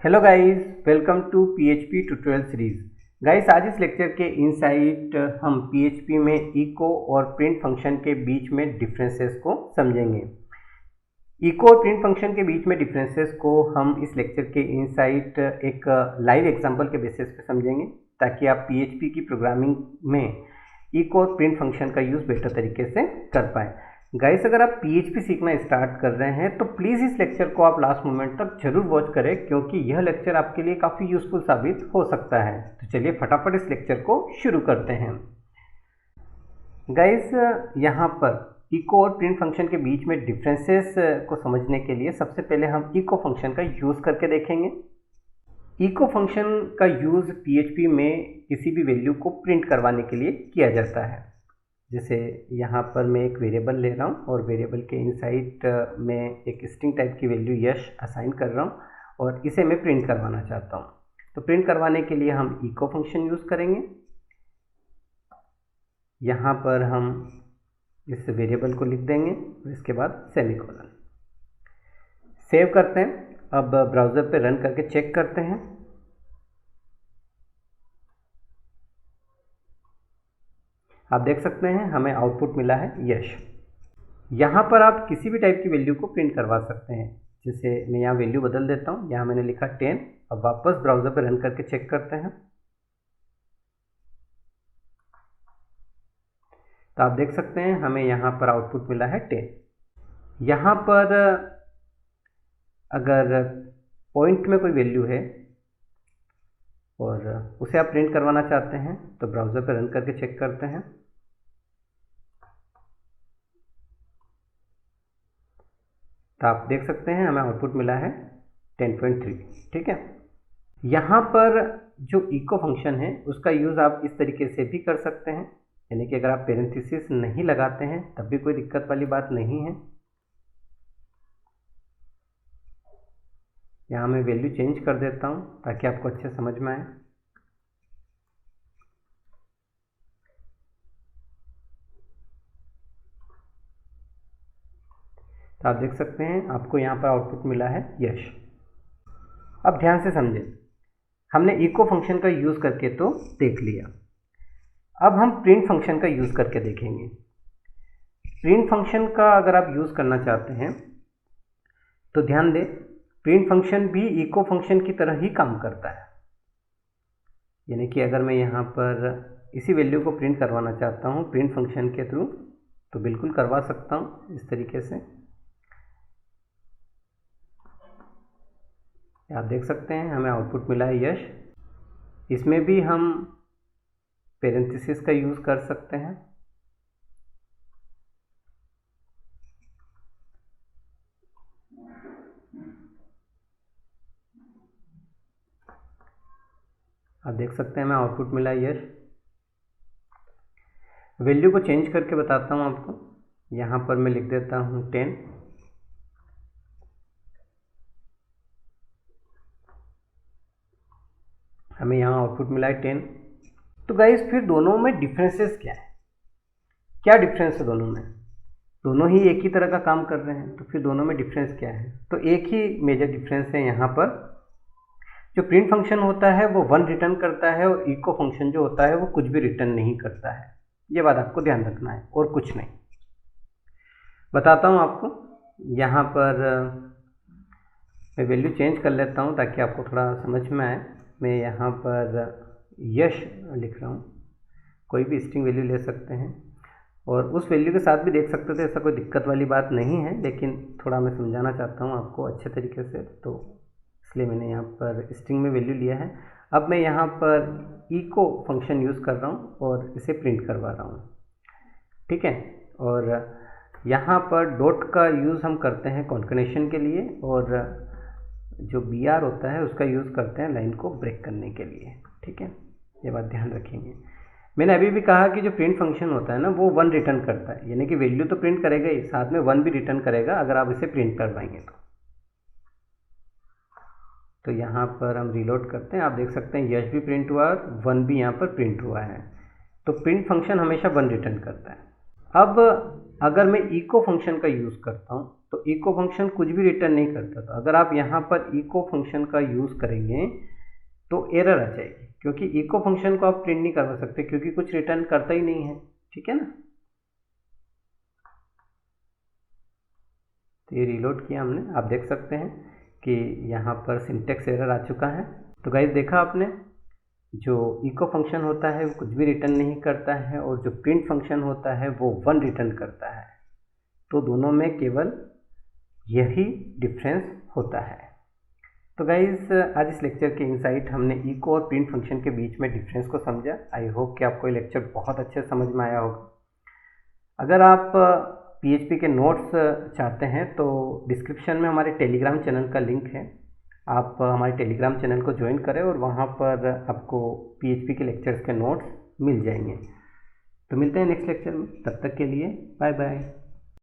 Hello guys, welcome to PHP tutorial series. Guys, आज इस lecture के इनसाइट हम पीएचपी में इको और प्रिंट फंक्शन के बीच में डिफरेंसेस को समझेंगे। इको और प्रिंट फंक्शन के बीच में डिफरेंसेस को हम इस लेक्चर के इनसाइट एक लाइव एग्जांपल के बेसिस पे समझेंगे, ताकि आप पीएचपी की प्रोग्रामिंग में इको और प्रिंट फंक्शन का यूज़ बेटर तरीके से कर पाएँ। गाइस, अगर आप पीएचपी सीखना स्टार्ट कर रहे हैं तो प्लीज़ इस लेक्चर को आप लास्ट मोमेंट तक जरूर वॉच करें, क्योंकि यह लेक्चर आपके लिए काफ़ी यूज़फुल साबित हो सकता है। तो चलिए फटाफट इस लेक्चर को शुरू करते हैं। गाइस, यहाँ पर इको और प्रिंट फंक्शन के बीच में डिफरेंसेस को समझने के लिए सबसे पहले हम इको फंक्शन का यूज़ करके देखेंगे। इको फंक्शन का यूज़ पीएचपी में किसी भी वैल्यू को प्रिंट करवाने के लिए किया जाता है। जैसे यहाँ पर मैं एक वेरिएबल ले रहा हूँ और वेरिएबल के इनसाइड में एक स्ट्रिंग टाइप की वैल्यू यश असाइन कर रहा हूँ और इसे मैं प्रिंट करवाना चाहता हूँ। तो प्रिंट करवाने के लिए हम इको फंक्शन यूज़ करेंगे। यहाँ पर हम इस वेरिएबल को लिख देंगे और इसके बाद सेमीकोलन। सेव करते हैं। अब ब्राउज़र पे रन करके चेक करते हैं। आप देख सकते हैं हमें आउटपुट मिला है यश। यहाँ पर आप किसी भी टाइप की वैल्यू को प्रिंट करवा सकते हैं। जैसे मैं यहाँ वैल्यू बदल देता हूँ, यहाँ मैंने लिखा 10। अब वापस ब्राउज़र पर रन करके चेक करते हैं। तो आप देख सकते हैं हमें यहाँ पर आउटपुट मिला है 10। यहाँ पर अगर पॉइंट में कोई वैल्यू है और उसे आप प्रिंट करवाना चाहते हैं तो ब्राउज़र पर रन करके चेक करते हैं। तो आप देख सकते हैं हमें आउटपुट मिला है 10.3। ठीक है। यहाँ पर जो इको फंक्शन है उसका यूज़ आप इस तरीके से भी कर सकते हैं, यानी कि अगर आप पेरेंथेसिस नहीं लगाते हैं तब भी कोई दिक्कत वाली बात नहीं है। यहाँ मैं वैल्यू चेंज कर देता हूँ ताकि आपको अच्छे समझ में आए। तो आप देख सकते हैं आपको यहाँ पर आउटपुट मिला है यश। अब ध्यान से समझें, हमने इको फंक्शन का यूज़ करके तो देख लिया। अब हम प्रिंट फंक्शन का यूज़ करके देखेंगे। प्रिंट फंक्शन का अगर आप यूज़ करना चाहते हैं तो ध्यान दें, प्रिंट फंक्शन भी इको फंक्शन की तरह ही काम करता है। यानी कि अगर मैं यहाँ पर इसी वैल्यू को प्रिंट करवाना चाहता हूँ प्रिंट फंक्शन के थ्रू, तो बिल्कुल करवा सकता हूँ इस तरीके से। आप देख सकते हैं हमें आउटपुट मिला है यश। इसमें भी हम पेरेंथेसिस का यूज़ कर सकते हैं। आप देख सकते हैं हमें आउटपुट मिला है यश। वैल्यू को चेंज करके बताता हूँ आपको। यहाँ पर मैं लिख देता हूँ 10। हमें यहाँ आउटपुट मिला है 10। तो गाइस, फिर दोनों में डिफरेंसेस क्या है? क्या डिफरेंस है दोनों में? दोनों ही एक ही तरह का काम कर रहे हैं, तो फिर दोनों में डिफरेंस क्या है? तो एक ही मेजर डिफरेंस है यहाँ पर। जो प्रिंट फंक्शन होता है वो 1 रिटर्न करता है और इको फंक्शन जो होता है वो कुछ भी रिटर्न नहीं करता है। ये बात आपको ध्यान रखना है और कुछ नहीं। बताता हूँ आपको। यहाँ पर मैं वैल्यू चेंज कर लेता हूँ ताकि आपको थोड़ा समझ में आए। मैं यहाँ पर यश लिख रहा हूँ, कोई भी स्ट्रिंग वैल्यू ले सकते हैं और उस वैल्यू के साथ भी देख सकते थे, ऐसा कोई दिक्कत वाली बात नहीं है, लेकिन थोड़ा मैं समझाना चाहता हूँ आपको अच्छे तरीके से, तो इसलिए मैंने यहाँ पर स्ट्रिंग में वैल्यू लिया है। अब मैं यहाँ पर इको फंक्शन यूज़ कर रहा हूँ और इसे प्रिंट करवा रहा हूँ। ठीक है। और यहाँ पर डॉट का यूज़ हम करते हैं कॉन्कैटिनेशन के लिए, और जो BR होता है उसका यूज़ करते हैं लाइन को ब्रेक करने के लिए। ठीक है, ये बात ध्यान रखेंगे। मैंने अभी भी कहा कि जो प्रिंट फंक्शन होता है ना वो 1 रिटर्न करता है, यानी कि वैल्यू तो प्रिंट करेगा ही, साथ में 1 भी रिटर्न करेगा अगर आप इसे प्रिंट करवाएंगे तो यहाँ पर हम रीलोड करते हैं। आप देख सकते हैं यश भी प्रिंट हुआ और 1 भी यहाँ पर प्रिंट हुआ है। तो प्रिंट फंक्शन हमेशा 1 रिटर्न करता है। अब अगर मैं इको फंक्शन का यूज़ करता हूँ तो इको फंक्शन कुछ भी रिटर्न नहीं करता। तो अगर आप यहाँ पर इको फंक्शन का यूज़ करेंगे तो एरर आ जाएगी, क्योंकि इको फंक्शन को आप प्रिंट नहीं कर सकते क्योंकि कुछ रिटर्न करता ही नहीं है, ठीक है ना। तो ये रीलोड किया हमने, आप देख सकते हैं कि यहाँ पर सिंटेक्स एरर आ चुका है। तो गाइस देखा आपने, जो इको फंक्शन होता है वो कुछ भी रिटर्न नहीं करता है और जो प्रिंट फंक्शन होता है वो 1 रिटर्न करता है। तो दोनों में केवल यही डिफरेंस होता है। तो गाइस आज इस लेक्चर के इनसाइट हमने इको और प्रिंट फंक्शन के बीच में डिफरेंस को समझा। आई होप कि आपको ये लेक्चर बहुत अच्छे समझ में आया होगा। अगर आप PHP के नोट्स चाहते हैं तो डिस्क्रिप्शन में हमारे टेलीग्राम चैनल का लिंक है, आप हमारे टेलीग्राम चैनल को ज्वाइन करें और वहाँ पर आपको PHP के लेक्चर्स के नोट्स मिल जाएंगे। तो मिलते हैं नेक्स्ट लेक्चर में, तब तक के लिए बाय बाय।